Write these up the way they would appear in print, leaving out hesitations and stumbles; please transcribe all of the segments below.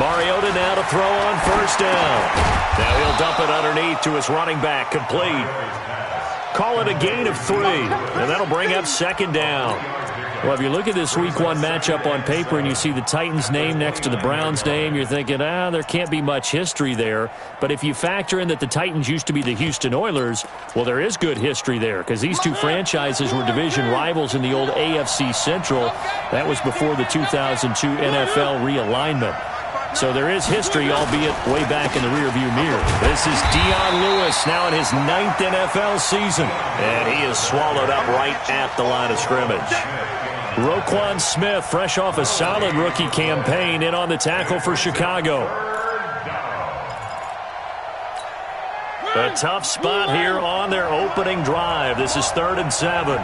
Mariota now to throw on first down. Now he'll dump it underneath to his running back, complete. Call it a gain of 3, and that'll bring up second down. Well, if you look at this Week 1 matchup on paper and you see the Titans' name next to the Browns' name, you're thinking, there can't be much history there. But if you factor in that the Titans used to be the Houston Oilers, well, there is good history there because these two franchises were division rivals in the old AFC Central. That was before the 2002 NFL realignment. So there is history, albeit way back in the rearview mirror. This is Dion Lewis now in his 9th NFL season. And he is swallowed up right at the line of scrimmage. Roquan Smith, fresh off a solid rookie campaign, in on the tackle for Chicago. A tough spot here on their opening drive. This is 3rd and 7.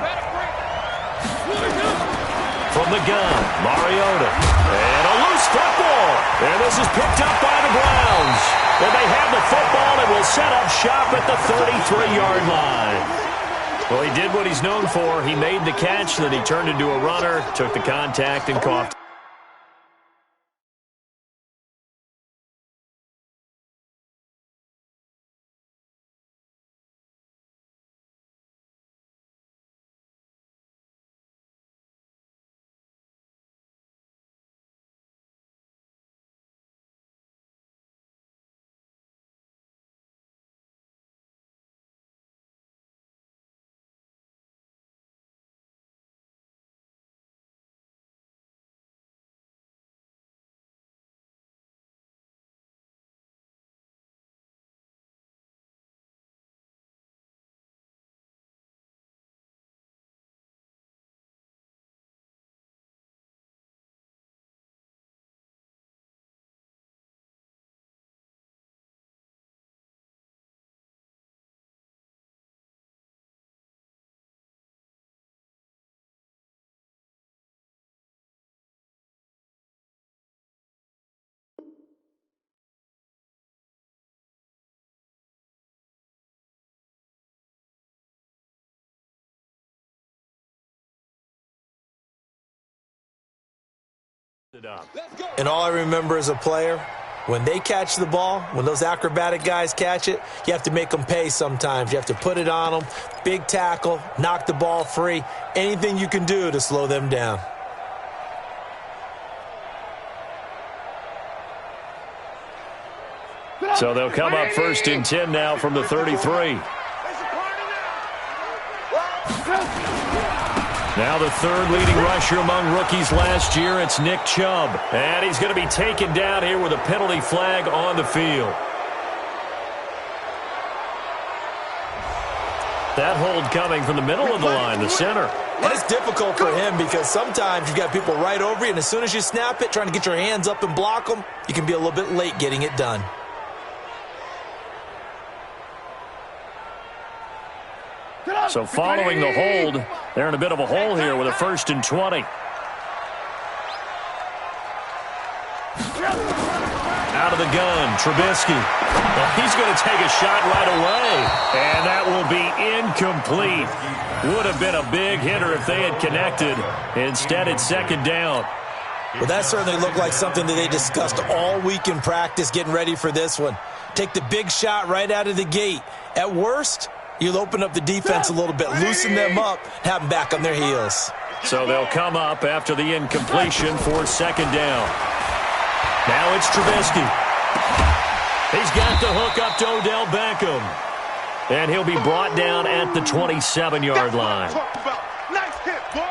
From the gun, Mariota. And a loose football. And this is picked up by the Browns. And they have the football and will set up shop at the 33-yard line. Well, he did what he's known for. He made the catch, then he turned into a runner, took the contact, and caught. And all I remember as a player, when they catch the ball, when those acrobatic guys catch it, you have to make them pay sometimes. You have to put it on them, big tackle, knock the ball free, anything you can do to slow them down. So they'll come up 1st and 10 now from the 33. Now the 3rd leading rusher among rookies last year, it's Nick Chubb. And he's going to be taken down here with a penalty flag on the field. That hold coming from the middle of the line, the center. And it's difficult for him because sometimes you've got people right over you, and as soon as you snap it, trying to get your hands up and block them, you can be a little bit late getting it done. So following the hold, they're in a bit of a hole here with a 1st and 20. Out of the gun, Trubisky. Well, he's going to take a shot right away. And that will be incomplete. Would have been a big hitter if they had connected. Instead, it's 2nd down. Well, that certainly looked like something that they discussed all week in practice getting ready for this one. Take the big shot right out of the gate. At worst, you'll open up the defense a little bit, loosen them up, have them back on their heels. So they'll come up after the incompletion for 2nd down. Now it's Trubisky. He's got the hook up to Odell Beckham. And he'll be brought down at the 27-yard line. Nice hit, boy.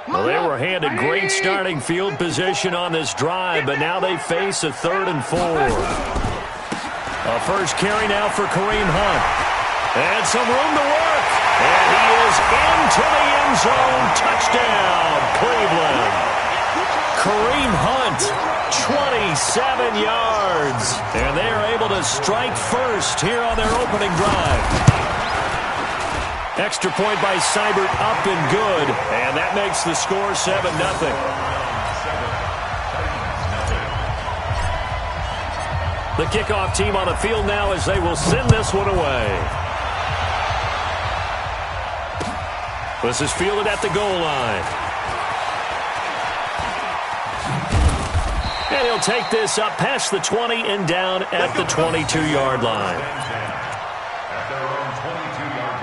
Well, they were handed great starting field position on this drive, but now they face a 3rd and 4. A first carry now for Kareem Hunt. And some room to work. And he is into the end zone. Touchdown, Cleveland. Kareem Hunt, 27 yards. And they are able to strike first here on their opening drive. Extra point by Seibert, up and good. And that makes the score 7-0. The kickoff team on the field now as they will send this one away. This is fielded at the goal line. And he'll take this up past the 20 and down at the 22-yard line. At their own 22-yard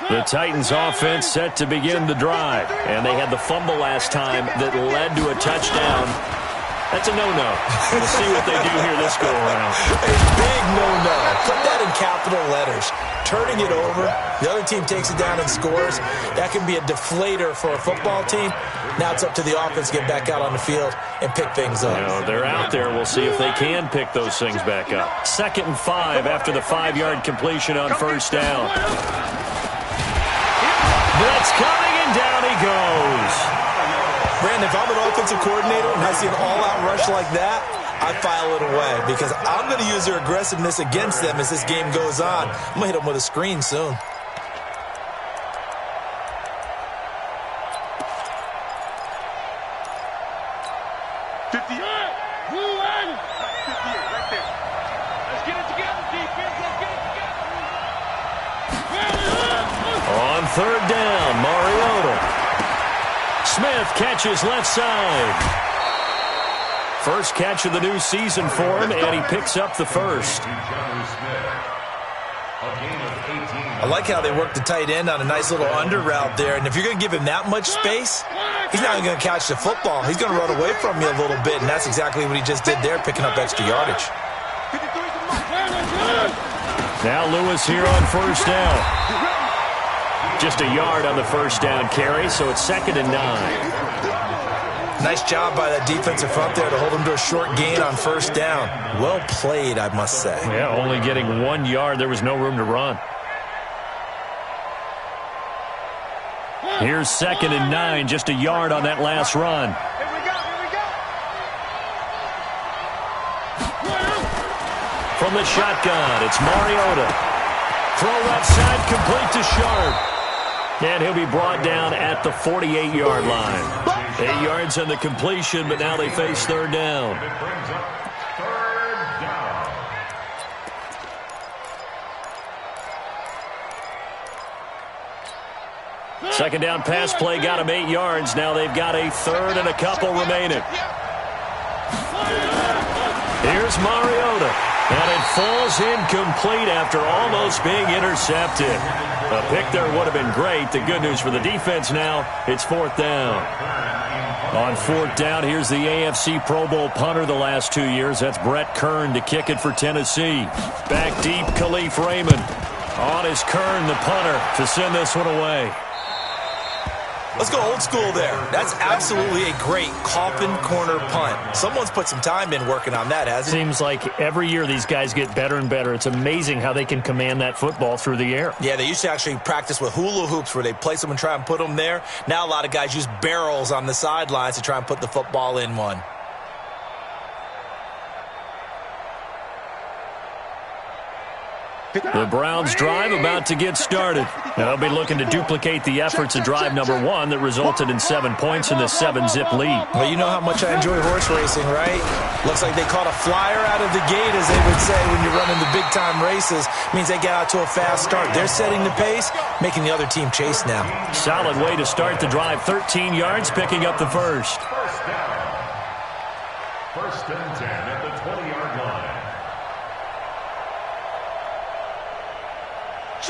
line. The Titans offense set to begin the drive. And they had the fumble last time that led to a touchdown. That's a no-no. We'll see what they do here this go-around. A big no-no. Put that in capital letters. Turning it over, the other team takes it down and scores. That can be a deflator for a football team. Now it's up to the offense to get back out on the field and pick things up. You know, they're out there. We'll see if they can pick those things back up. 2nd and 5 after the 5-yard completion on first down. Blitz coming, and down he goes. Brandon, if I'm an offensive coordinator and I see an all-out rush like that, I file it away because I'm going to use their aggressiveness against them as this game goes on. I'm going to hit them with a screen soon. On 3rd down, Mariota. Smith catches left side. First catch of the new season for him, and he picks up the first. I like how they work the tight end on a nice little under route there. And if you're going to give him that much space, he's not even going to catch the football. He's going to run away from you a little bit, and that's exactly what he just did there, picking up extra yardage. Now Lewis here on first down. Just a yard on the first down carry, so it's 2nd and 9. Nice job by that defensive front there to hold him to a short gain on first down. Well played, I must say. Yeah, only getting 1 yard. There was no room to run. Here's 2nd and 9, just a yard on that last run. From the shotgun, it's Mariota. Throw left side, complete to Sharp. And he'll be brought down at the 48-yard line. 8 yards on the completion, but now they face 3rd down. It brings up 3rd down. Second down pass play got him 8 yards. Now they've got a 3rd and a couple remaining. Here's Mariota. And it falls incomplete after almost being intercepted. A pick there would have been great. The good news for the defense now, it's 4th down. On 4th down, here's the AFC Pro Bowl punter the last 2 years. That's Brett Kern to kick it for Tennessee. Back deep, Khalif Raymond. On is Kern, the punter, to send this one away. Let's go old school there. That's absolutely a great coffin corner punt. Someone's put some time in working on that, hasn't it? Seems like every year these guys get better and better. It's amazing how they can command that football through the air. Yeah, they used to actually practice with hula hoops where they place them and try and put them there. Now a lot of guys use barrels on the sidelines to try and put the football in one. The Browns drive about to get started. They'll be looking to duplicate the efforts of drive number 1 that resulted in 7 points in the 7-zip lead. Well, you know how much I enjoy horse racing, right? Looks like they caught a flyer out of the gate, as they would say when you're running the big-time races. Means they get out to a fast start. They're setting the pace, making the other team chase now. Solid way to start the drive. 13 yards, picking up the first. First down. 1st and 10 at the 20-yard line.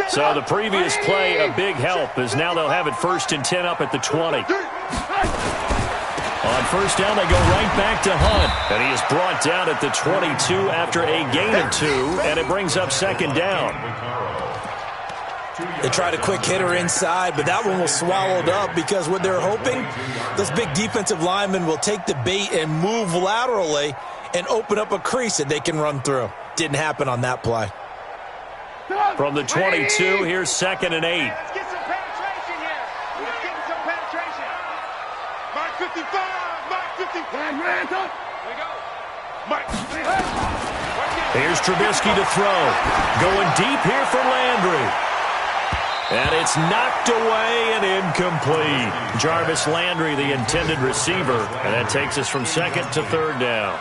So the previous play, a big help, as now they'll have it 1st and 10 up at the 20. On first down, they go right back to Hunt. And he is brought down at the 22 after a gain of 2, and it brings up 2nd down. They tried a quick hitter inside, but that one was swallowed up because what they're hoping, this big defensive lineman will take the bait and move laterally and open up a crease that they can run through. Didn't happen on that play. From the 22, here's 2nd and 8. Let's get some penetration here. Let's get some penetration. Mark 55. Mark 55. Here we go. Mark. Here's Trubisky to throw. Going deep here for Landry. And it's knocked away and incomplete. Jarvis Landry, the intended receiver. And that takes us from 2nd to 3rd down.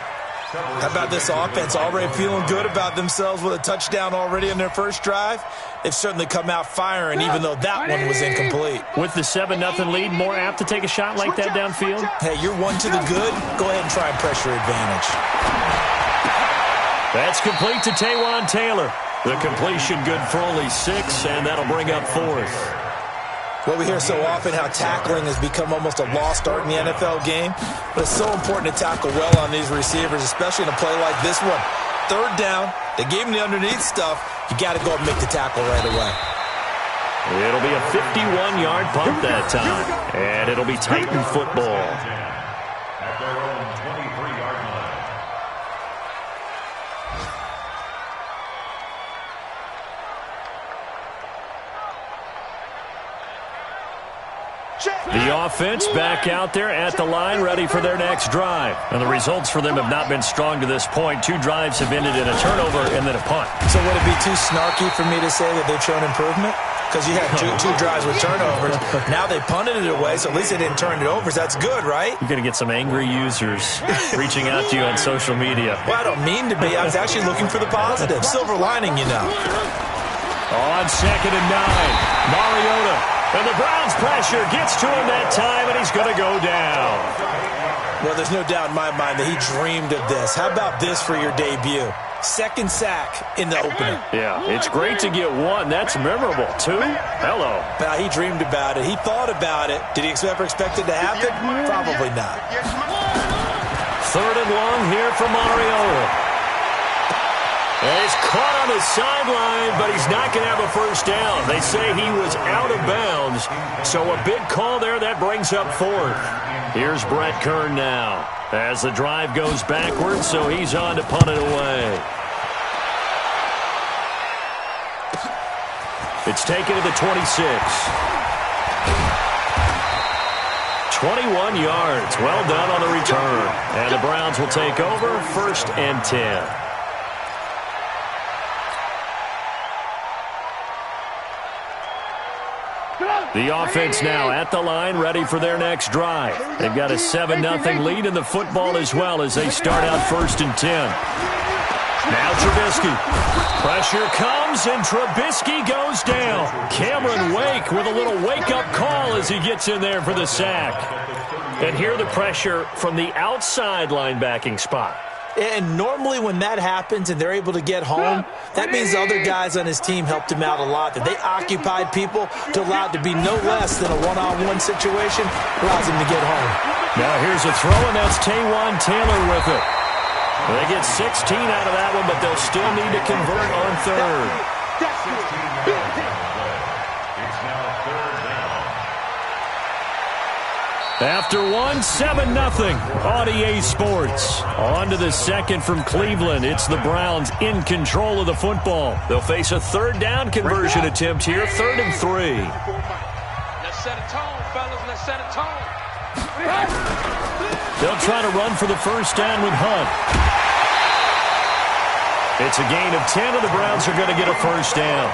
How about this offense already feeling good about themselves with a touchdown already in their first drive? They've certainly come out firing, even though that one was incomplete. With the 7-0 lead, more apt to take a shot like that downfield? Hey, you're one to the good. Go ahead and try and pressure advantage. That's complete to Taywan Taylor. The completion good for only 6, and that'll bring up 4th. Well, we hear so often how tackling has become almost a lost art in the NFL game, but it's so important to tackle well on these receivers, especially in a play like this one. Third down, they gave him the underneath stuff. You got to go and make the tackle right away. It'll be a 51-yard punt that time, and it'll be Titan football. At their own 23-yard line. The offense back out there at the line, ready for their next drive. And the results for them have not been strong to this point. 2 drives have ended in a turnover and then a punt. So would it be too snarky for me to say that they've shown improvement? Because you had two drives with turnovers. Now they punted it away, so at least they didn't turn it over. So that's good, right? You're going to get some angry users reaching out to you on social media. Well, I don't mean to be. I was actually looking for the positive. Silver lining, you know. On 2nd and 9, Mariota. And the Browns' pressure gets to him that time, and he's going to go down. Well, there's no doubt in my mind that he dreamed of this. How about this for your debut? 2nd sack in the opener. Yeah, it's great to get 1. That's memorable. 2? Hello. Now, he dreamed about it. He thought about it. Did he ever expect it to happen? Probably not. 3rd and long here for Mariota. And he's caught on the sideline, but he's not going to have a first down. They say he was out of bounds, so a big call there. That brings up 4th. Here's Brett Kern now as the drive goes backwards, so he's on to punt it away. It's taken to the 26. 21 yards. Well done on the return. And the Browns will take over 1st and 10. The offense now at the line, ready for their next drive. They've got a 7-0 lead in the football as well as they start out 1st and 10. Now Trubisky. Pressure comes, and Trubisky goes down. Cameron Wake with a little wake-up call as he gets in there for the sack. And here the pressure from the outside linebacking spot. And normally when that happens and they're able to get home, that means the other guys on his team helped him out a lot. That they occupied people to allow it to be no less than a one-on-one situation, allows him to get home. Now here's a throw, and that's Taywan Taylor with it. They get 16 out of that one, but they'll still need to convert on 3rd. It's now 3rd down. After 7-0 on EA Sports. On to the 2nd from Cleveland. It's the Browns in control of the football. They'll face a 3rd down conversion attempt here, 3rd and 3. Let's set a tone, fellas. Let's set a tone. They'll try to run for the first down with Hunt. It's a gain of 10, and the Browns are going to get a first down.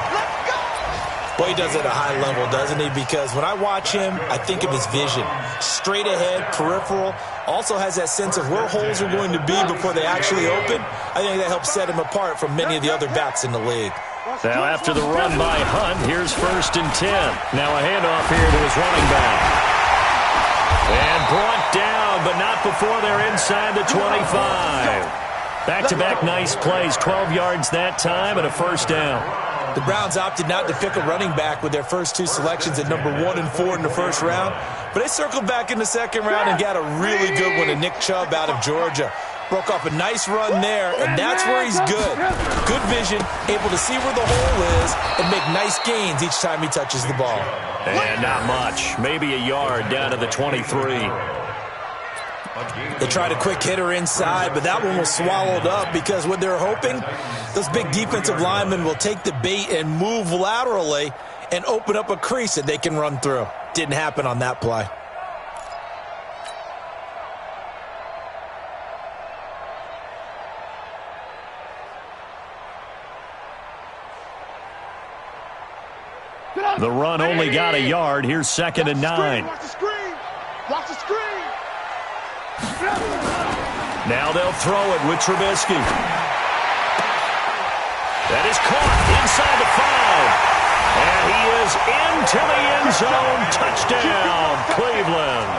Well, he does it at a high level, doesn't he? Because when I watch him, I think of his vision. Straight ahead, peripheral. Also has that sense of where holes are going to be before they actually open. I think that helps set him apart from many of the other backs in the league. Now after the run by Hunt, here's 1st and 10. Now a handoff here to his running back. And brought down, but not before they're inside the 25. Back-to-back nice plays, 12 yards that time and a first down. The Browns opted not to pick a running back with their first 2 selections at number 1 and 4 in the first round. But they circled back in the second round and got a really good one to Nick Chubb out of Georgia. Broke off a nice run there, and that's where he's good. Good vision, able to see where the hole is, and make nice gains each time he touches the ball. And not much. Maybe a yard down to the 23. They tried a quick hitter inside, but that one was swallowed up because what they're hoping, those big defensive linemen will take the bait and move laterally and open up a crease that they can run through. Didn't happen on that play. The run only got a yard. Here's 2nd and 9. Watch the screen. Watch the screen. Now they'll throw it with Trubisky. That is caught inside the 5. And he is into the end zone. Touchdown, Cleveland.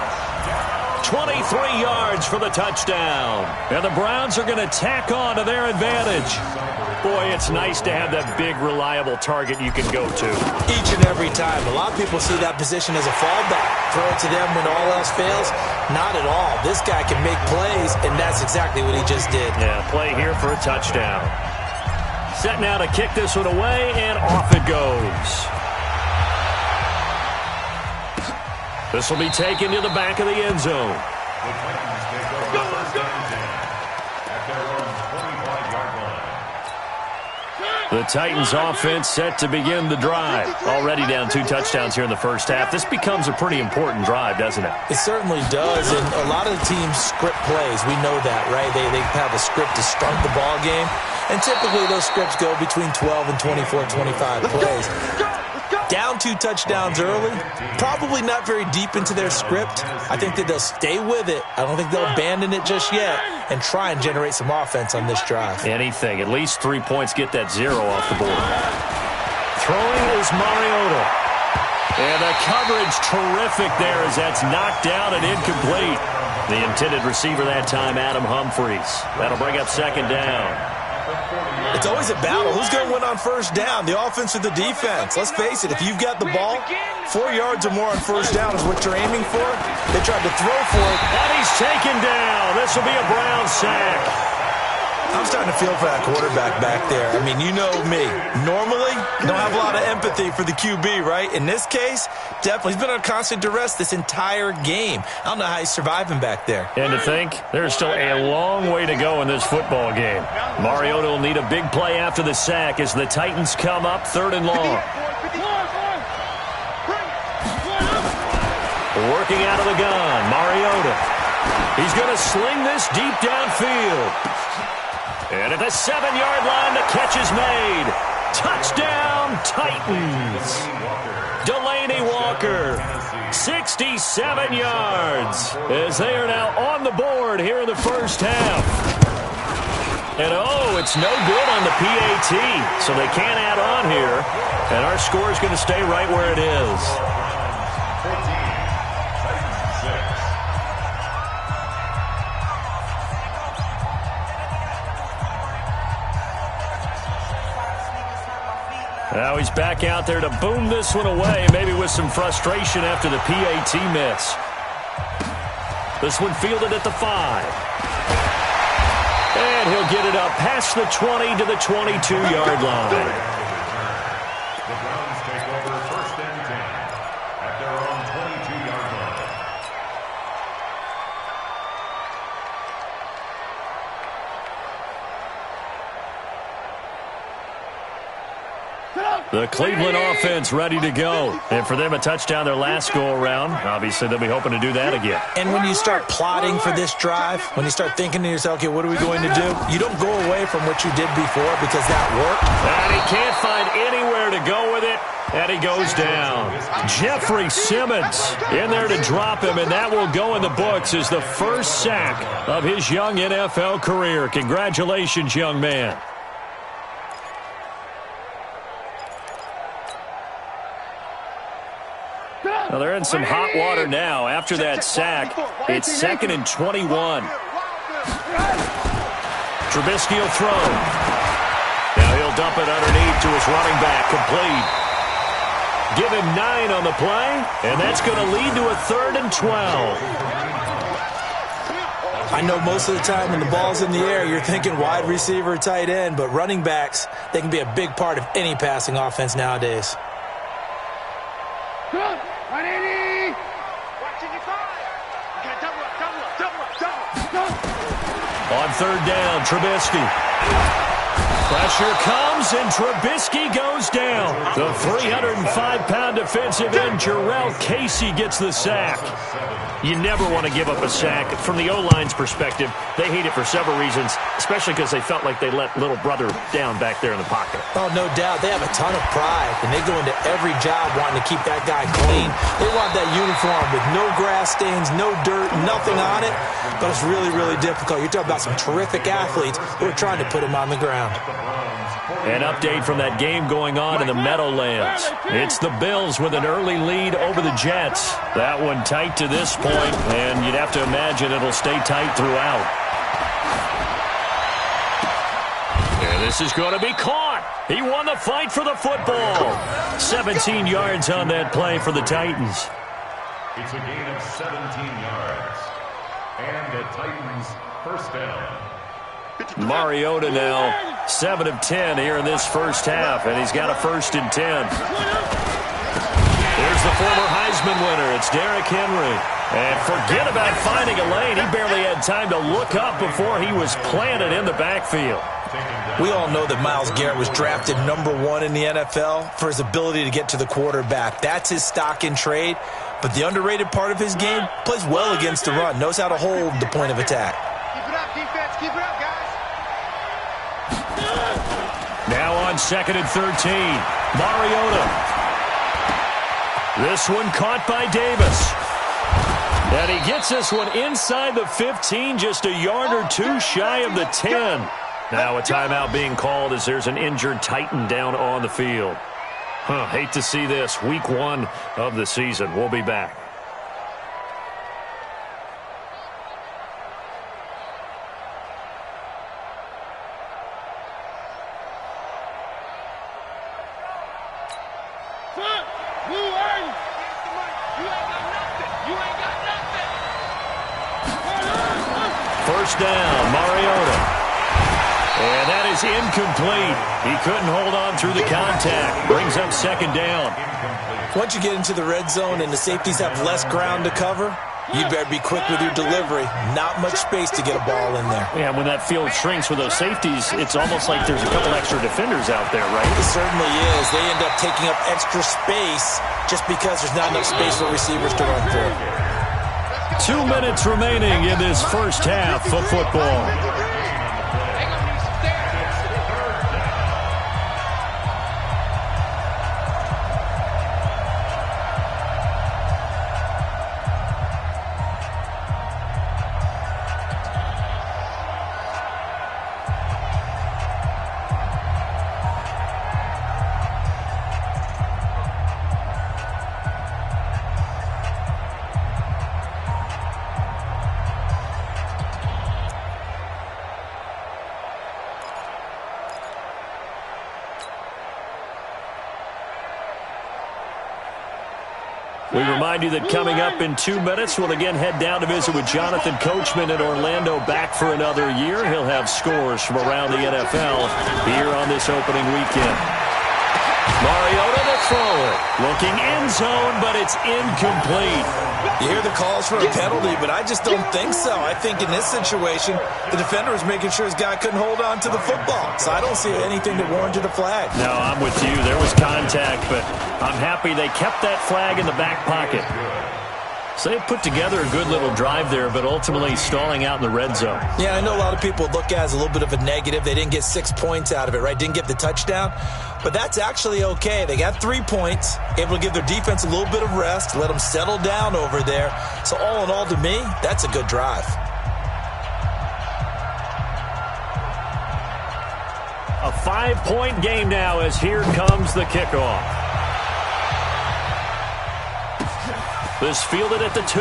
23 yards for the touchdown. And the Browns are going to tack on to their advantage. Boy, it's nice to have that big, reliable target you can go to. Each and every time. A lot of people see that position as a fallback. Throw it to them when all else fails. Not at all. This guy can make plays, and that's exactly what he just did. Yeah, play here for a touchdown. Set now to kick this one away, and off it goes. This will be taken to the back of the end zone. The Titans take over first and 10 at their own 25-yard line. The Titans offense set to begin the drive. Already down 2 touchdowns here in the first half. This becomes a pretty important drive, doesn't it? It certainly does, and a lot of the teams script plays. We know that, right? They have a script to start the ball game, and typically those scripts go between 12 and 24, 25 plays. Down 2 touchdowns early, probably not very deep into their script. I think that they'll stay with it. I don't think they'll abandon it just yet and try and generate some offense on this drive. Anything. At least 3 points get that 0 off the board. Throwing is Mariota. And the coverage terrific there as that's knocked down and incomplete. The intended receiver that time, Adam Humphries. That'll bring up second down. It's always a battle. Who's going to win on first down, the offense or the defense? Let's face it, if you've got the ball, 4 yards or more on first down is what you're aiming for. They tried to throw for it. And he's taken down. This will be a Brown sack. I'm starting to feel for that quarterback back there. I mean, you know me. Normally, don't have a lot of empathy for the QB, right? In this case, definitely. He's been on constant duress this entire game. I don't know how he's surviving back there. And to think, there's still a long way to go in this football game. Mariota will need a big play after the sack as the Titans come up 3rd and long. Working out of the gun, Mariota. He's going to sling this deep downfield. And at the 7-yard line, the catch is made. Touchdown, Titans. Delaney Walker, 67 yards, as they are now on the board here in the first half. And, oh, it's no good on the PAT, so they can't add on here. And our score is going to stay right where it is. 14, Titans 6. Now he's back out there to boom this one away, maybe with some frustration after the PAT miss. This one fielded at the 5. And he'll get it up past the 20 to the 22-yard line. The Browns take over first and 10 at their own 22-yard line. The Cleveland offense ready to go. And for them, a touchdown their last go-around. Obviously, they'll be hoping to do that again. And when you start plotting for this drive, when you start thinking to yourself, okay, what are we going to do? You don't go away from what you did before because that worked. And he can't find anywhere to go with it. And he goes down. Jeffrey Simmons in there to drop him, and that will go in the books as the first sack of his young NFL career. Congratulations, young man. Well, they're in some hot water now. After that sack, it's 2nd and 21. Trubisky will throw. Now he'll dump it underneath to his running back, complete. Give him 9 on the play, and that's going to lead to a 3rd and 12. I know most of the time when the ball's in the air, you're thinking wide receiver, tight end, but running backs, they can be a big part of any passing offense nowadays. 180. Watching your fire. You got double up. On 3rd down, Trubisky. Pressure comes, and Trubisky goes down. The 305-pound defensive end, Jarrell Casey, gets the sack. You never want to give up a sack. From the O-line's perspective, they hate it for several reasons, especially because they felt like they let little brother down back there in the pocket. Oh, no doubt. They have a ton of pride, and they go into every job wanting to keep that guy clean. They want that uniform with no grass stains, no dirt, nothing on it, but it's really, really difficult. You're talking about some terrific athletes who are trying to put him on the ground. An update from that game going on in the Meadowlands. It's the Bills with an early lead over the Jets. That one tight to this point, and you'd have to imagine it'll stay tight throughout. And this is going to be caught. He won the fight for the football. 17 yards on that play for the Titans. It's a gain of 17 yards. And the Titans first down. Mariota now 7 of 10 here in this first half, and he's got a 1st and 10. There's the former Heisman winner. It's Derrick Henry. And forget about finding a lane. He barely had time to look up before he was planted in the backfield. We all know that Myles Garrett was drafted #1 in the NFL for his ability to get to the quarterback. That's his stock in trade. But the underrated part of his game, plays well against the run, knows how to hold the point of attack. Keep it up, defense. Keep it up, guys. Now on 2nd and 13, Mariota. This one caught by Davis. And he gets this one inside the 15, just a yard or two shy of the 10. Now a timeout being called as there's an injured Titan down on the field. Hate to see this. Week 1 of the season. We'll be back. First down, Mariota. And that is incomplete. He couldn't hold on through the contact. Brings up 2nd down. Once you get into the red zone and the safeties have less ground to cover, you better be quick with your delivery. Not much space to get a ball in there. Yeah, when that field shrinks with those safeties, it's almost like there's a couple extra defenders out there, right? It certainly is. They end up taking up extra space just because there's not enough space for receivers to run through. 2 minutes remaining in this first half of football. We remind you that coming up in 2 minutes, we'll again head down to visit with Jonathan Coachman in Orlando, back for another year. He'll have scores from around the NFL here on this opening weekend. Mariota to throw it. Looking end zone, but it's incomplete. You hear the calls for a penalty, but I just don't think so. I think in this situation, the defender was making sure his guy couldn't hold on to the football. So I don't see anything that warranted a flag. No, I'm with you. There was contact, but I'm happy they kept that flag in the back pocket. So they put together a good little drive there, but ultimately stalling out in the red zone. Yeah, I know a lot of people look at it as a little bit of a negative. They didn't get 6 points out of it, right? Didn't get the touchdown. But that's actually okay. They got 3 points, able to give their defense a little bit of rest, let them settle down over there. So all in all, to me, that's a good drive. A 5-point game now as here comes the kickoff. This fielded at the 2.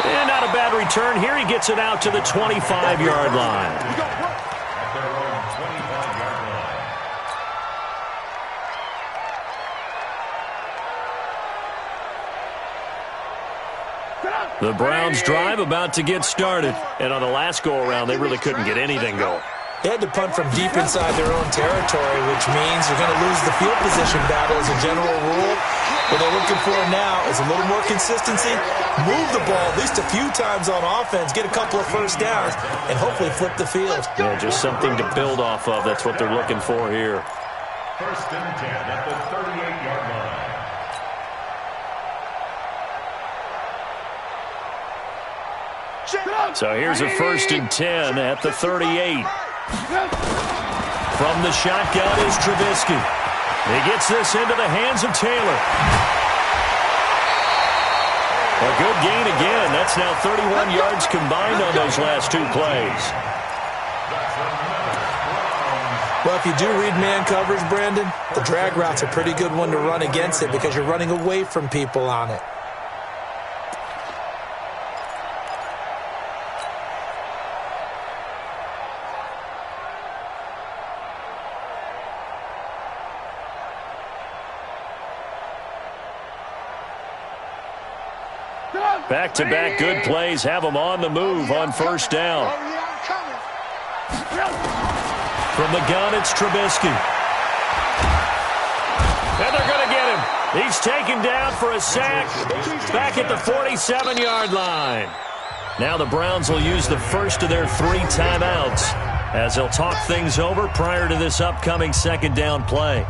And not a bad return here. He gets it out to the 25-yard line. At their own 25-yard line. The Browns drive about to get started. And on the last go-around, they really couldn't get anything going. They had to punt from deep inside their own territory, which means you're going to lose the field position battle as a general rule. What they're looking for now is a little more consistency, move the ball at least a few times on offense, get a couple of first downs, and hopefully flip the field. Yeah, just something to build off of. That's what they're looking for here. 1st and 10 at the 38-yard line. So here's a 1st and 10 at the 38. From the shotgun is Trubisky. He gets this into the hands of Taylor. A good gain again. That's now 31 yards combined on those last 2 plays. Well, if you do read man coverage, Brandon, the drag route's a pretty good one to run against it because you're running away from people on it. Back-to-back good plays have them on the move on 1st down. From the gun, it's Trubisky. And they're going to get him. He's taken down for a sack back at the 47-yard line. Now the Browns will use the first of their 3 timeouts as they'll talk things over prior to this upcoming 2nd down play.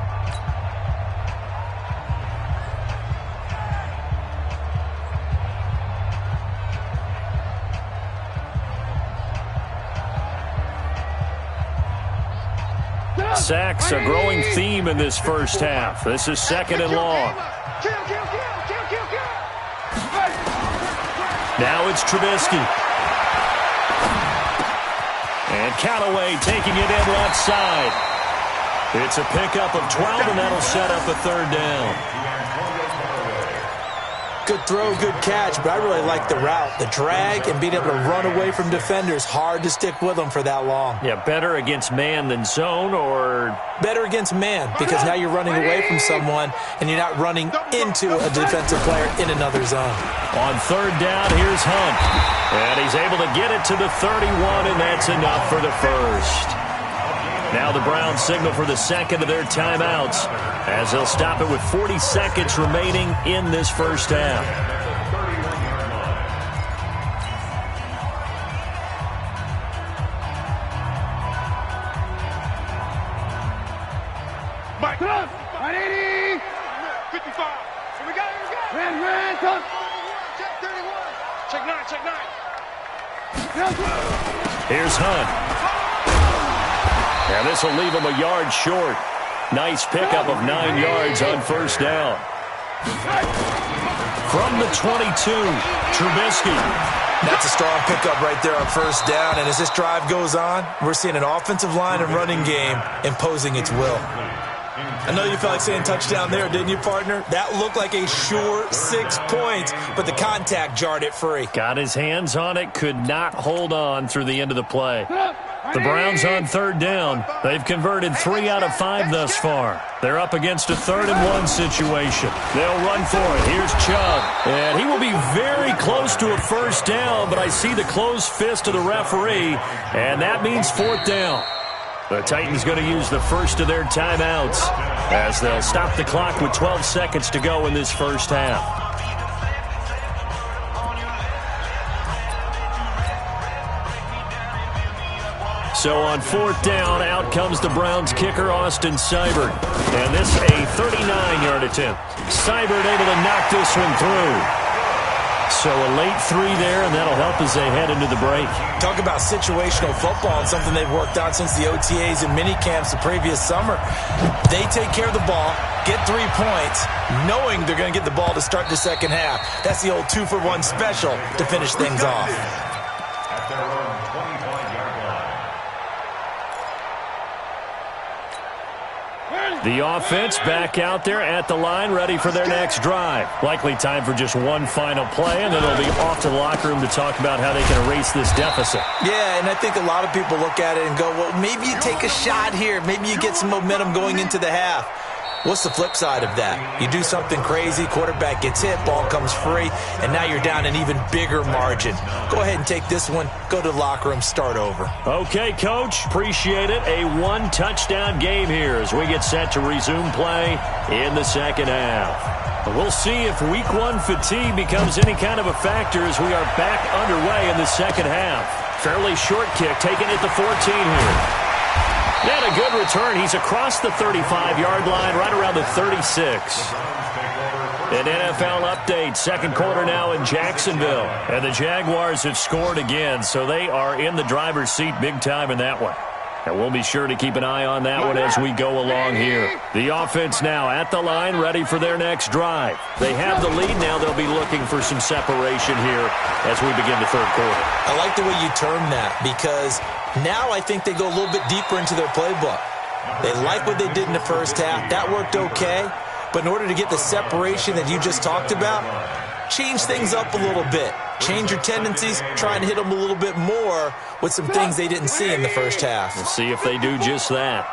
Sacks, a growing theme in this first half. This is 2nd and long. Now it's Trubisky. And Callaway taking it in left side. It's a pickup of 12, and that'll set up a 3rd down. Good throw, good catch, but I really like the route. The drag and being able to run away from defenders, hard to stick with them for that long. Yeah, better against man than zone, or? Better against man, because now you're running away from someone and you're not running into a defensive player in another zone. On 3rd down, here's Hunt. And he's able to get it to the 31, and that's enough for the 1st. Now the Browns signal for the 2nd of their timeouts as they'll stop it with 40 seconds remaining in this first half. Mike, 180. 55. Here we go, here we go. Ran, touch. Check 31. Check 9, check 9. Here's Hunt. And this will leave him a yard short. Nice pickup of 9 yards on 1st down. From the 22, Trubisky. That's a strong pickup right there on 1st down. And as this drive goes on, we're seeing an offensive line and running game imposing its will. I know you felt like saying touchdown there, didn't you, partner? That looked like a sure 6 points, but the contact jarred it free. Got his hands on it, could not hold on through the end of the play. The Browns on 3rd down. They've converted 3 out of 5 thus far. They're up against a 3rd and 1 situation. They'll run for it. Here's Chubb. And he will be very close to a 1st down, but I see the closed fist of the referee, and that means 4th down. The Titans going to use the first of their timeouts as they'll stop the clock with 12 seconds to go in this first half. So on 4th down, out comes the Browns kicker, Austin Seibert. And this a 39-yard attempt. Seibert able to knock this one through. So a late 3 there, and that'll help as they head into the break. Talk about situational football, and something they've worked on since the OTAs and mini camps the previous summer. They take care of the ball, get 3 points, knowing they're going to get the ball to start the second half. That's the old 2-for-1 special to finish things off. At their own 25-yard line. The offense back out there at the line, ready for their next drive. Likely time for just one final play, and then they'll be off to the locker room to talk about how they can erase this deficit. Yeah, and I think a lot of people look at it and go, well, maybe you take a shot here. Maybe you get some momentum going into the half. What's the flip side of that? You do something crazy, quarterback gets hit, ball comes free, and now you're down an even bigger margin. Go ahead and take this one, go to the locker room, start over. Okay, Coach, appreciate it. A 1-touchdown game here as we get set to resume play in the second half. We'll see if Week 1 fatigue becomes any kind of a factor as we are back underway in the second half. Fairly short kick, taken at the 14 here. And a good return. He's across the 35-yard line, right around the 36. The Browns take over An NFL update, second quarter now in Jacksonville. And the Jaguars have scored again, so they are in the driver's seat big time in that one. And we'll be sure to keep an eye on that one as we go along here. The offense now at the line, ready for their next drive. They have the lead now. They'll be looking for some separation here as we begin the third quarter. I like the way you term that because now I think they go a little bit deeper into their playbook. They like what they did in the first half. That worked okay. But in order to get the separation that you just talked about, change things up a little bit. Change your tendencies, try and hit them a little bit more with some things they didn't see in the first half. We'll see if they do just that.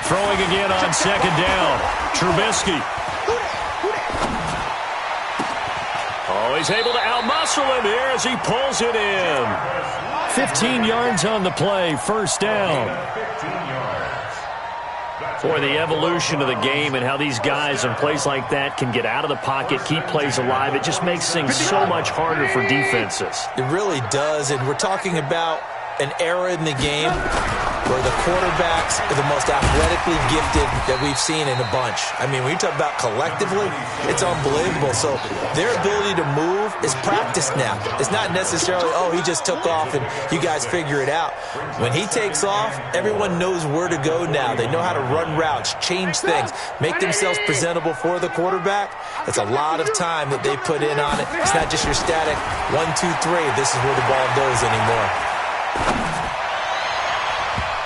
Throwing again on second down. Trubisky. Oh, he's able to outmuscle him here as he pulls it in. 15 yards on the play, first down. Boy, the evolution of the game and how these guys in plays like that can get out of the pocket, keep plays alive, it just makes things so much harder for defenses. It really does, and we're talking about an era in the game where the quarterbacks are the most athletically gifted that we've seen in a bunch. I mean, when you talk about collectively, it's unbelievable. So their ability to move is practiced now. It's not necessarily, oh, he just took off and you guys figure it out. When he takes off, everyone knows where to go now. They know how to run routes, change things, make themselves presentable for the quarterback. It's a lot of time that they put in on it. It's not just your static 1, 2, 3. This is where the ball goes anymore.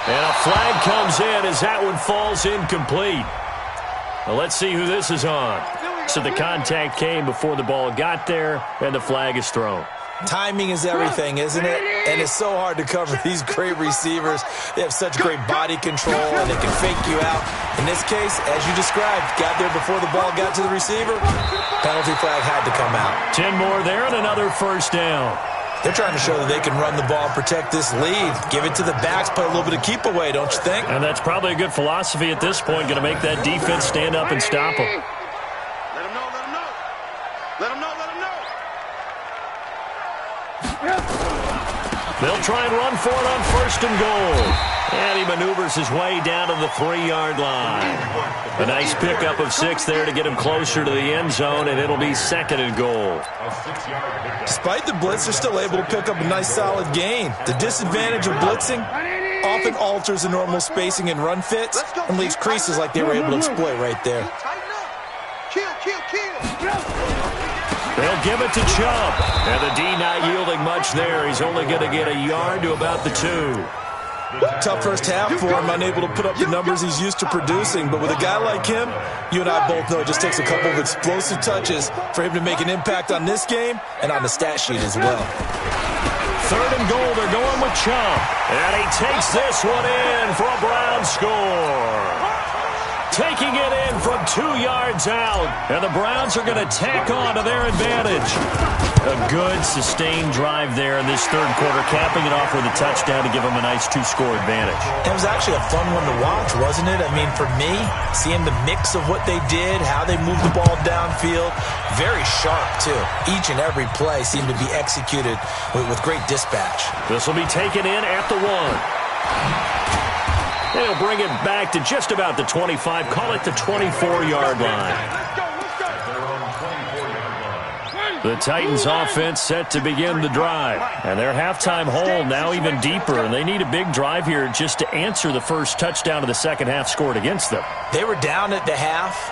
And a flag comes in as that one falls incomplete. Well, let's see who this is on. So the contact came before the ball got there, and the flag is thrown. Timing is everything, isn't it? And it's so hard to cover these great receivers. They have such great body control, and they can fake you out. In this case, as you described, got there before the ball got to the receiver. Penalty flag had to come out. 10 more there and another first down. They're trying to show that they can run the ball and protect this lead. Give it to the backs, play a little bit of keep away, don't you think? And that's probably a good philosophy at this point, going to make that defense stand up and stop them. Let them know, let them know. Let them know, let them know. They'll try and run for it on first and goal. And he maneuvers his way down to the 3-yard line. A nice pickup of 6 there to get him closer to the end zone, and it'll be second and goal. Despite the blitz, they're still able to pick up a nice solid gain. The disadvantage of blitzing often alters the normal spacing and run fits and leaves creases like they were able to exploit right there. Kill, kill, kill. They'll give it to Chubb. And the D not yielding much there. He's only going to get a yard to about the 2. Tough first half for him, unable to put up the numbers he's used to producing. But with a guy like him, you and I both know it just takes a couple of explosive touches for him to make an impact on this game and on the stat sheet as well. Third and goal, they're going with Chubb. And he takes this one in for a Brown score. Taking it in from 2 yards out. And the Browns are going to tack on to their advantage. A good, sustained drive there in this third quarter, capping it off with a touchdown to give them a nice 2-score advantage. It was actually a fun one to watch, wasn't it? I mean, for me, seeing the mix of what they did, how they moved the ball downfield, very sharp, too. Each and every play seemed to be executed with great dispatch. This will be taken in at the 1. They'll bring it back to just about the 25, call it the 24-yard line. The Titans offense set to begin the drive. And their halftime hole now even deeper, and they need a big drive here just to answer the first touchdown of the second half scored against them. They were down at the half.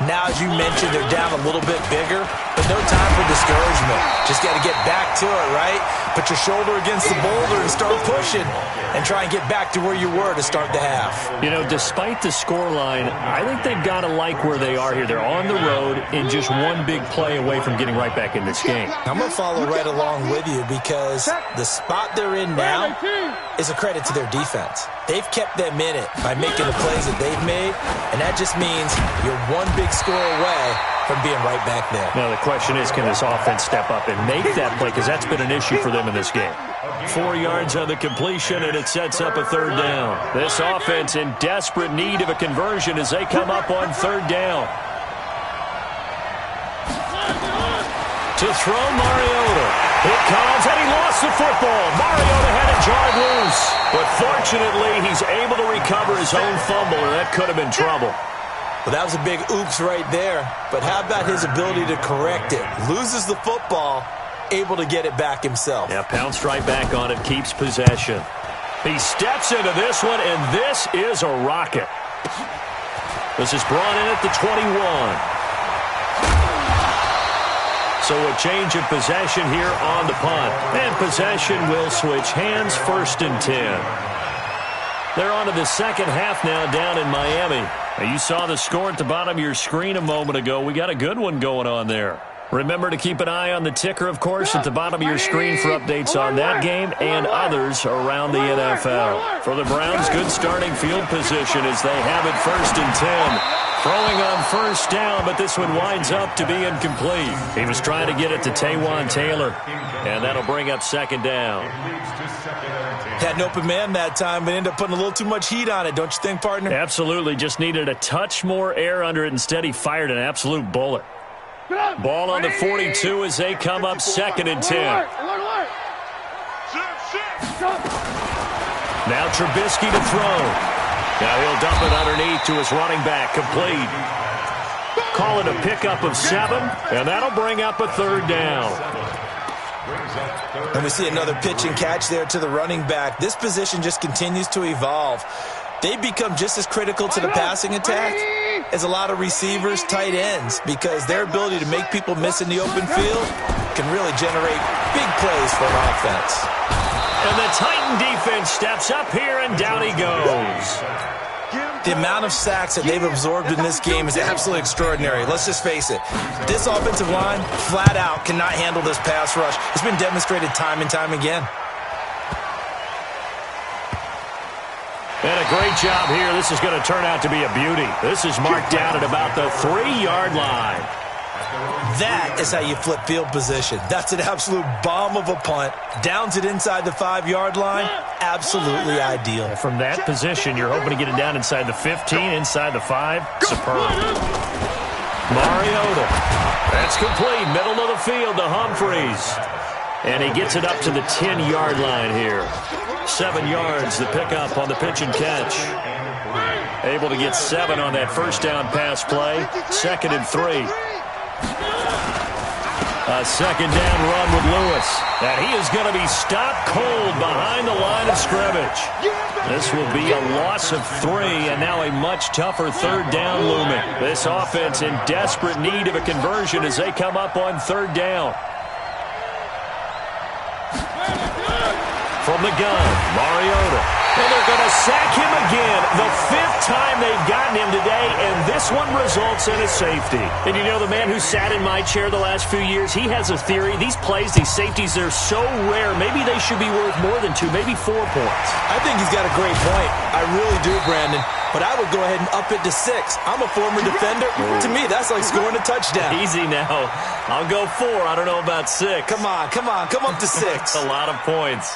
Now, as you mentioned, they're down a little bit bigger, but no time for discouragement. Just got to get back to it, right? Put your shoulder against the boulder and start pushing and try and get back to where you were to start the half. You know, despite the scoreline, I think they've got to like where they are here. They're on the road and just one big play away from getting right back in this game. I'm going to follow right along with you because the spot they're in now is a credit to their defense. They've kept them in it by making the plays that they've made, and that just means you're one big score away from being right back there. Now, the question is, can this offense step up and make that play? Because that's been an issue for them in this game. 4 yards on the completion, and it sets up a third down. This offense in desperate need of a conversion as they come up on third down. To throw, Mariota. It comes, and he lost the football. Mariota had it jarred loose. But fortunately, he's able to recover his own fumble, or that could have been trouble. Well, that was a big oops right there. But how about his ability to correct it? Loses the football, able to get it back himself. Yeah, pounced right back on it, keeps possession. He steps into this one, and this is a rocket. This is brought in at the 21. So a change of possession here on the punt. And possession will switch hands, 1st and 10. They're on to the second half now down in Miami. Now, you saw the score at the bottom of your screen a moment ago. We got a good one going on there. Remember to keep an eye on the ticker, of course, at the bottom of your screen for updates on that game and others around the NFL. For the Browns, good starting field position as they have it 1st and 10. Throwing on 1st down, but this one winds up to be incomplete. He was trying to get it to Taywan Taylor, and that'll bring up 2nd down. Had an open man that time, but ended up putting a little too much heat on it, don't you think, partner? Absolutely. Just needed a touch more air under it. Instead, he fired an absolute bullet. Ball on the 42 as they come up 2nd and 10. Now Trubisky to throw. Now he'll dump it underneath to his running back, complete. Call it a pickup of 7, and that'll bring up a 3rd down. And we see another pitch and catch there to the running back. This position just continues to evolve. They become just as critical to the passing attack as a lot of receivers, tight ends, because their ability to make people miss in the open field can really generate big plays for an offense. And the Titan defense steps up here, and down he goes. The amount of sacks that they've absorbed in this game is absolutely extraordinary. Let's just face it. This offensive line, flat out, cannot handle this pass rush. It's been demonstrated time and time again. And a great job here. This is going to turn out to be a beauty. This is marked down at about the 3-yard line. That is how you flip field position. That's an absolute bomb of a punt. Downs it inside the 5-yard line. Absolutely ideal. From that position, you're hoping to get it down inside the 15, inside the 5. Superb. Mariota. That's complete. Middle of the field to Humphreys. And he gets it up to the 10-yard line here. 7 yards, the pickup on the pitch and catch. Able to get 7 on that 1st down pass play. 2nd and 3. A 2nd down run with Lewis. And he is going to be stopped cold behind the line of scrimmage. This will be a loss of 3, and now a much tougher 3rd down looming. This offense in desperate need of a conversion as they come up on 3rd down. From the gun, Mariota. And they're going to sack him again. The 5th time they've gotten him today, and this one results in a safety. And you know, the man who sat in my chair the last few years, he has a theory. These plays, these safeties, they're so rare. Maybe they should be worth more than 2, maybe 4 points. I think he's got a great point. I really do, Brandon. But I would go ahead and up it to 6. I'm a former defender. To me, that's like scoring a touchdown. Easy now. I'll go 4. I don't know about 6. Come on. Come up to 6. A lot of points.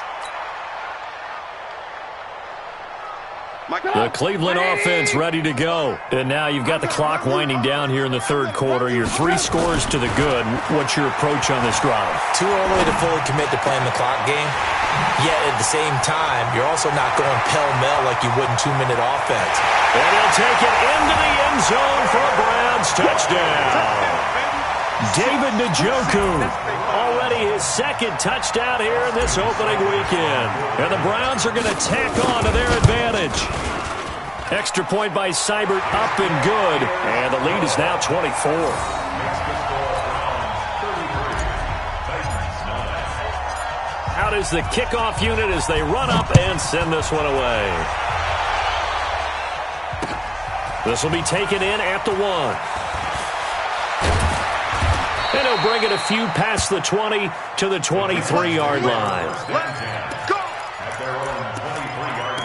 The Cleveland offense ready to go. And now you've got the clock winding down here in the 3rd quarter. You're 3 scores to the good. What's your approach on this drive? Too early to fully commit to playing the clock game. Yet at the same time, you're also not going pell-mell like you would in 2-minute offense. And he'll take it into the end zone for a Browns touchdown. David Njoku, already his 2nd touchdown here in this opening weekend. And the Browns are going to tack on to their advantage. Extra point by Seibert, up and good. And the lead is now 24. Out is the kickoff unit as they run up and send this one away. This will be taken in at the 1. And he'll bring it a few past the 20 to the 23-yard line. Let's go! At their own 23-yard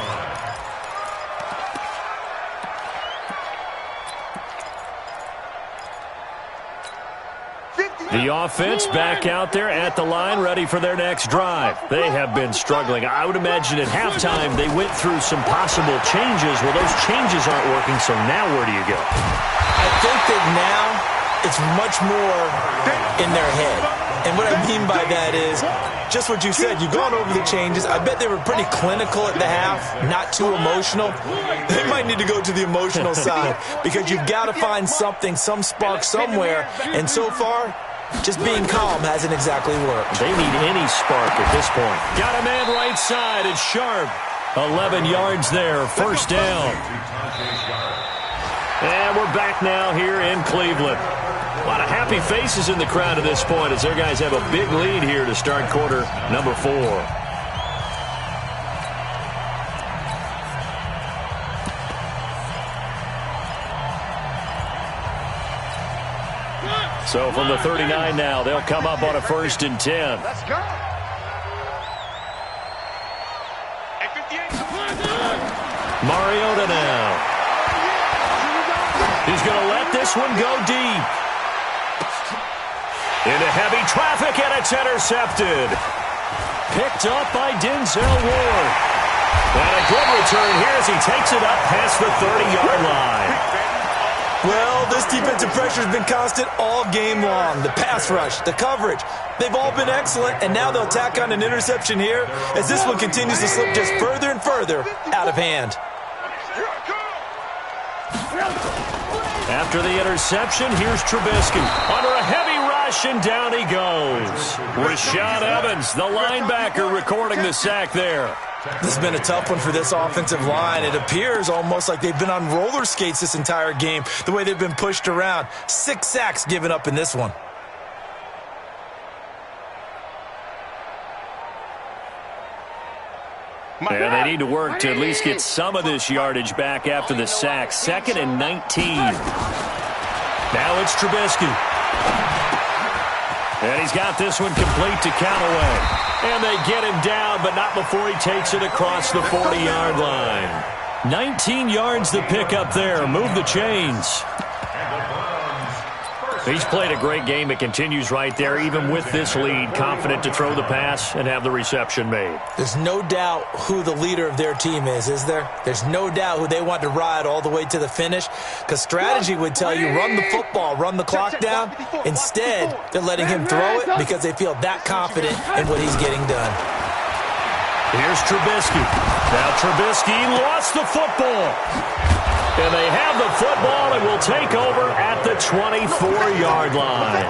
line. The offense back out there at the line, ready for their next drive. They have been struggling. I would imagine at halftime they went through some possible changes. Well, those changes aren't working, so now where do you go? I think that now it's much more in their head. And what I mean by that is just what you said. You've gone over the changes. I bet they were pretty clinical at the half, not too emotional. They might need to go to the emotional side because you've got to find something, some spark somewhere. And so far, just being calm hasn't exactly worked. They need any spark at this point. Got a man right side. It's Sharp. 11 yards there. First down. And we're back now here in Cleveland. A lot of happy faces in the crowd at this point as their guys have a big lead here to start quarter number 4. So from the 39 now, they'll come up on a 1st and 10. Let's go. Mariota now. He's going to let this one go deep. Into heavy traffic, and it's intercepted. Picked up by Denzel Ward. And a good return here as he takes it up past the 30-yard line. Well, this defensive pressure has been constant all game long. The pass rush, the coverage, they've all been excellent, and now they'll tack on an interception here as this one continues to slip just further and further out of hand. After the interception, here's Trubisky. Under a heavy rush, and down he goes. Rashad Evans, the linebacker, recording the sack there. This has been a tough one for this offensive line. It appears almost like they've been on roller skates this entire game, the way they've been pushed around. 6 sacks given up in this one. And they need to work to at least get some of this yardage back after the sack. 2nd and 19. Now it's Trubisky. And he's got this one complete to Callaway. And they get him down, but not before he takes it across the 40-yard line. 19 yards the pickup there. Move the chains. He's played a great game. It continues right there, even with this lead. Confident to throw the pass and have the reception made. There's no doubt who the leader of their team is there? There's no doubt who they want to ride all the way to the finish, because strategy would tell you run the football, run the clock down. Instead, they're letting him throw it because they feel that confident in what he's getting done. Here's Trubisky. Now Trubisky lost the football. And they have the football and will take over at the 24-yard line.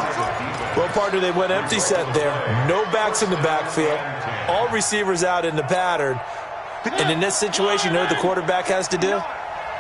Well, partner, they went empty set there. No backs in the backfield. All receivers out in the pattern. And in this situation, you know what the quarterback has to do?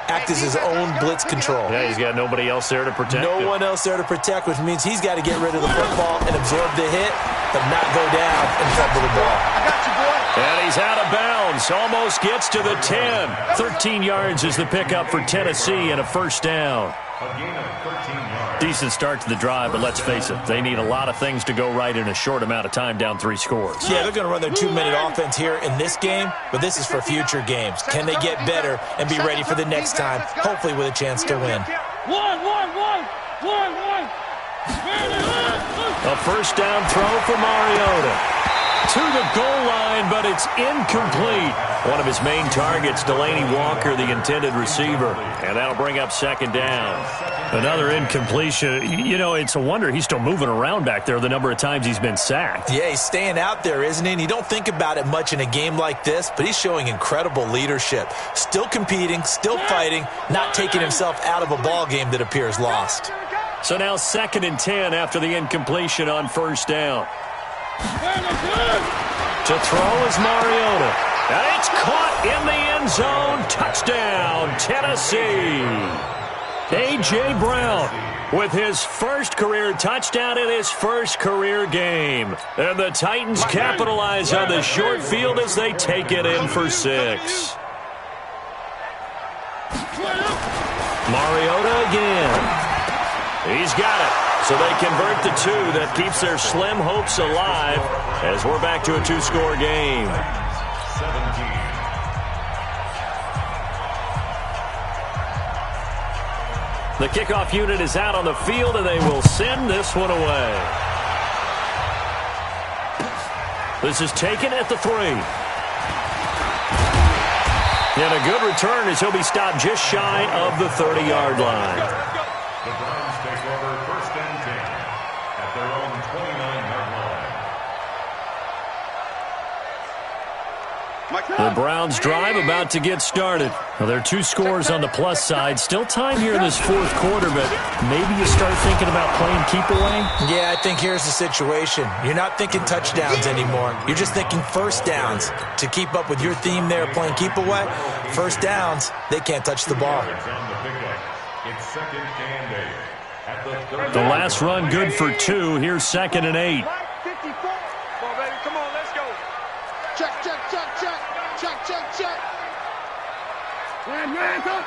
Act as his own blitz control. Yeah, he's got nobody else there to protect him. No one else there to protect, which means he's got to get rid of the football and absorb the hit, but not go down and fumble the ball. I got you, boy. And he's out of bounds. Almost gets to the 10. 13 yards is the pickup for Tennessee and a first down. A gain of 13 yards. Decent start to the drive, but let's face it, they need a lot of things to go right in a short amount of time, down 3 scores. Yeah, they're going to run their 2-minute offense here in this game, but this is for future games. Can they get better and be ready for the next time, hopefully with a chance to win? A first down throw for Mariota. To the goal line, but it's incomplete. One of his main targets, Delaney Walker, the intended receiver. And that'll bring up 2nd down. Another incompletion. You know, it's a wonder he's still moving around back there the number of times he's been sacked. Yeah, he's staying out there, isn't he? And you don't think about it much in a game like this, but he's showing incredible leadership. Still competing, still fighting, not taking himself out of a ball game that appears lost. So now 2nd and 10 after the incompletion on first down. To throw is Mariota. And it's caught in the end zone. Touchdown, Tennessee. A.J. Brown with his first career touchdown in his first career game. And the Titans capitalize on the short field as they take it in for 6. Mariota again. He's got it. So they convert the 2. That keeps their slim hopes alive as we're back to a 2-score game. 17. The kickoff unit is out on the field, and they will send this one away. This is taken at the 3. And a good return as he'll be stopped just shy of the 30-yard line. The Browns take over 1st and 10 at their own 29-yard line. The Browns drive about to get started. Well, there are 2 scores on the plus side. Still time here in this 4th quarter, but maybe you start thinking about playing keep away? Yeah, I think here's the situation. You're not thinking touchdowns anymore. You're just thinking first downs. To keep up with your theme there, playing keep away, first downs, they can't touch the ball. It's 2nd and 8 at the 30. The last run good for 2. Here's 2nd and 8. Come on, baby. Come on, let's go. Check, check, check, check. Check, check, check. Hands up.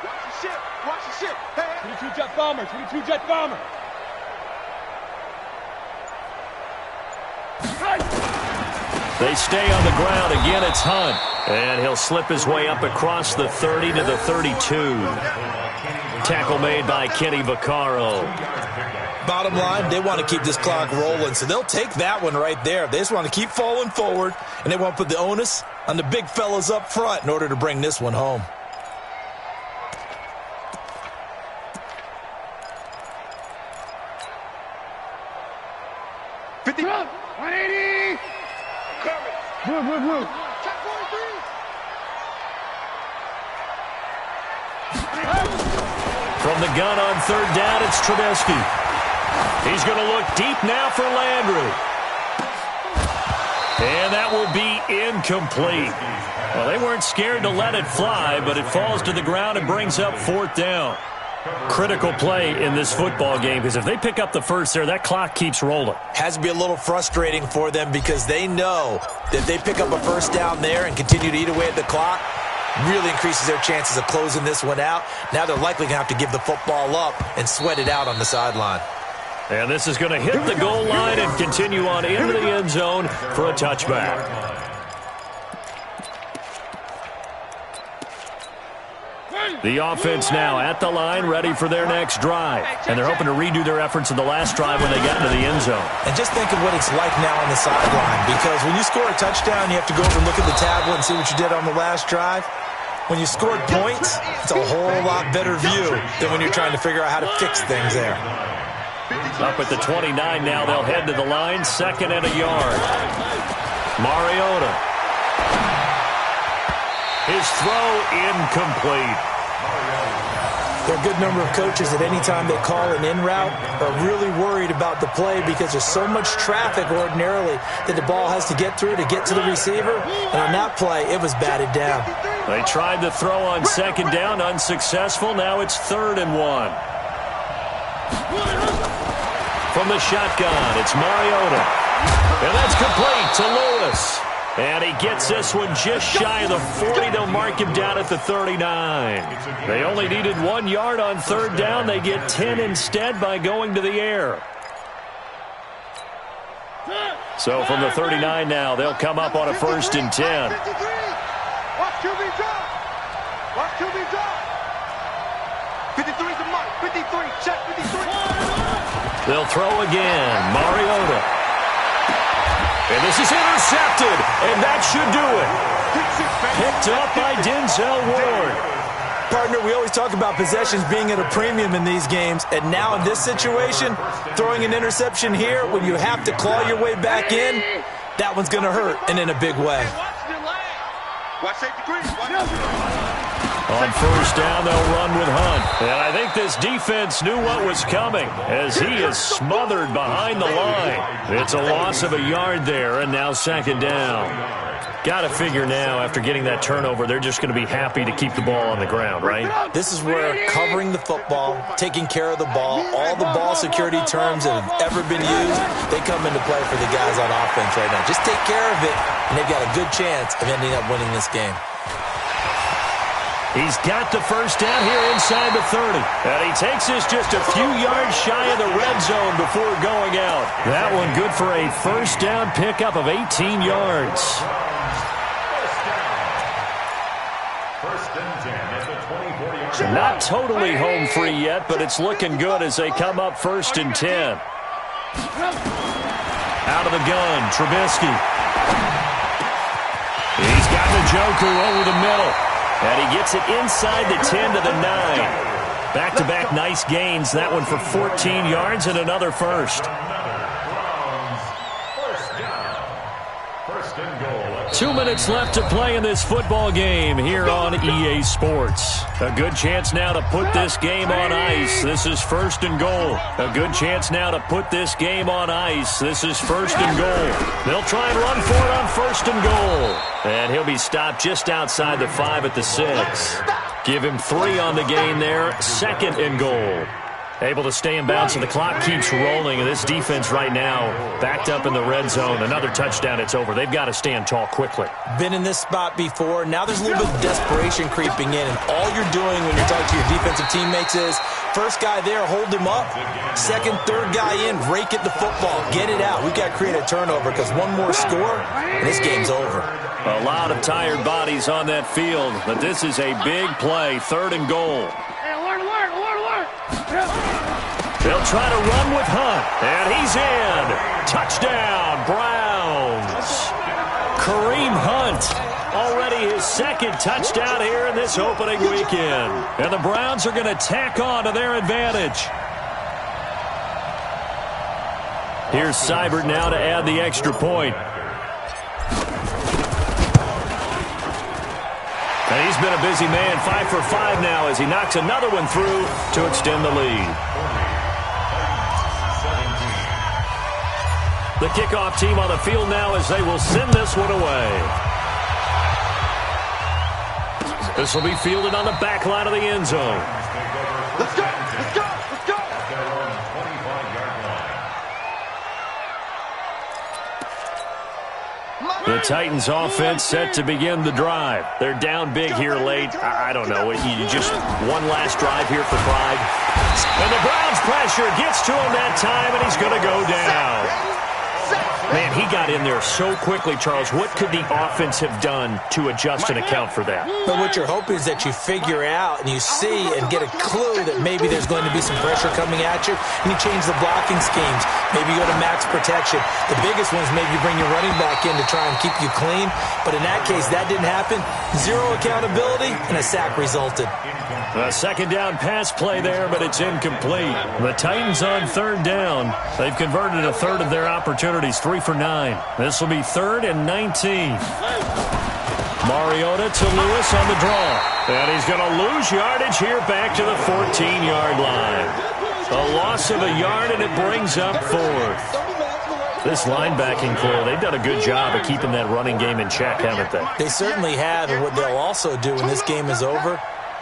Watch the ship. Watch the ship. Hey. 22 jet bomber. 22 jet bomber. They stay on the ground. Again, it's Hunt. And he'll slip his way up across the 30 to the 32. Tackle made by Kenny Vaccaro. Bottom line, they want to keep this clock rolling, so they'll take that one right there. They just want to keep falling forward, and they want to put the onus on the big fellas up front in order to bring this one home. Drop, 180. Move. Check 43. From the gun on 3rd down, it's Trubisky. He's going to look deep now for Landry. And that will be incomplete. Well, they weren't scared to let it fly, but it falls to the ground and brings up 4th down. Critical play in this football game, because if they pick up the first there, that clock keeps rolling. Has to be a little frustrating for them because they know that they pick up a first down there and continue to eat away at the clock, really increases their chances of closing this one out. Now they're likely going to have to give the football up and sweat it out on the sideline. And this is going to hit the goal line and continue on into the end zone for a touchback. The offense now at the line, ready for their next drive. And they're hoping to redo their efforts in the last drive when they got into the end zone. And just think of what it's like now on the sideline, because when you score a touchdown, you have to go over and look at the tablet and see what you did on the last drive. When you scored points, it's a whole lot better view than when you're trying to figure out how to fix things there. Up at the 29 now, they'll head to the line, 2nd and a yard. Mariota. His throw incomplete. There are a good number of coaches that any time they call an in route are really worried about the play because there's so much traffic ordinarily that the ball has to get through to get to the receiver. And on that play, it was batted down. They tried the throw on 2nd down, unsuccessful. Now it's 3rd and 1. From the shotgun, it's Mariota. And that's complete to Lewis. And he gets this one just shy of the 40. They'll mark him down at the 39. They only needed 1 yard on 3rd down. They get 10 instead by going to the air. So from the 39 now, they'll come up on a 1st and 10. Watch QB drop. Watch QB drop. 53's the mark. 53. Check 53. They'll throw again. Mariota. And this is intercepted, and that should do it. Picked up by Denzel Ward. Partner, we always talk about possessions being at a premium in these games, and now in this situation, throwing an interception here when you have to claw your way back in, that one's going to hurt, and in a big way. Watch safety green. On 1st down, they'll run with Hunt. And I think this defense knew what was coming as he is smothered behind the line. It's a loss of a yard there, and now 2nd down. Got to figure now, after getting that turnover, they're just going to be happy to keep the ball on the ground, right? This is where covering the football, taking care of the ball, all the ball security terms that have ever been used, they come into play for the guys on offense right now. Just take care of it, and they've got a good chance of ending up winning this game. He's got the 1st down here inside the 30. And he takes this just a few yards shy of the red zone before going out. That one good for a 1st down pickup of 18 yards. Not totally home free yet, but it's looking good as they come up 1st and 10. Out of the gun, Trubisky. He's got Njoku over the middle. And he gets it inside the 10 to the 9. Back-to-back nice gains. That one for 14 yards and another first. 2 minutes left to play in this football game here on EA Sports. A good chance now to put this game on ice. This is 1st and goal. A good chance now to put this game on ice. This is 1st and goal. They'll try and run for it on 1st and goal. And he'll be stopped just outside the 5 at the 6. Give him 3 on the gain there. 2nd and goal. Able to stay in bounds, and the clock keeps rolling. And this defense right now backed up in the red zone. Another touchdown, it's over. They've got to stand tall quickly. Been in this spot before. Now there's a little bit of desperation creeping in. And all you're doing when you're talking to your defensive teammates is, first guy there, hold him up. Second, third guy in, rake at the football. Get it out. We've got to create a turnover because one more score, and this game's over. A lot of tired bodies on that field, but this is a big play. 3rd and goal. They'll try to run with Hunt, and he's in. Touchdown, Browns. Kareem Hunt, already his 2nd touchdown here in this opening weekend. And the Browns are going to tack on to their advantage. Here's Seibert now to add the extra point. And he's been a busy man, 5 for 5 now as he knocks another one through to extend the lead. The kickoff team on the field now as they will send this one away. This will be fielded on the back line of the end zone. Let's go! Let's go! Let's go! The Titans offense set to begin the drive. They're down big here late. I don't know. You just one last drive here for pride. And the Browns pressure gets to him that time, and he's going to go down. Man, he got in there so quickly, Charles. What could the offense have done to adjust and account for that? But what you're hoping is that you figure out and you see and get a clue that maybe there's going to be some pressure coming at you, and you change the blocking schemes. Maybe you go to max protection. The biggest one is maybe you bring your running back in to try and keep you clean. But in that case, that didn't happen. 0 accountability, and a sack resulted. A 2nd down pass play there, but it's incomplete. The Titans on 3rd down. They've converted a third of their opportunities, 3 for 9. This will be 3rd and 19. Mariota to Lewis on the draw. And he's going to lose yardage here back to the 14-yard line. A loss of a yard, and it brings up 4th. This linebacking core, they've done a good job of keeping that running game in check, haven't they? They certainly have, and what they'll also do when this game is over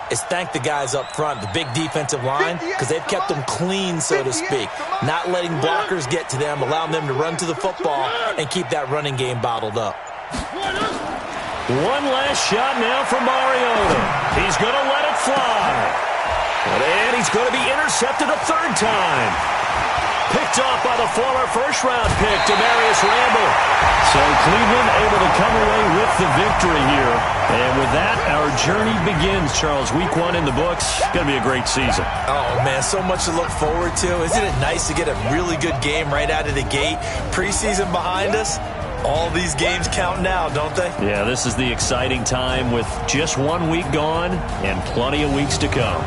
is thank the guys up front, the big defensive line, because they've kept them clean, so to speak. Not letting blockers get to them, allowing them to run to the football and keep that running game bottled up. One last shot now from Mariota. He's going to let it fly. And he's going to be intercepted a 3rd time. Picked off by the former first-round pick, Demarius Randall. So Cleveland able to come away with the victory here. And with that, our journey begins, Charles. Week 1 in the books. Going to be a great season. Oh, man, so much to look forward to. Isn't it nice to get a really good game right out of the gate? Preseason behind us. All these games count now, don't they? Yeah, this is the exciting time with just 1 week gone and plenty of weeks to come.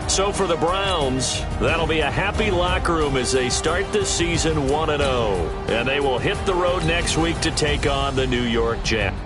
So for the Browns, that'll be a happy locker room as they start this season 1-0. And they will hit the road next week to take on the New York Jets.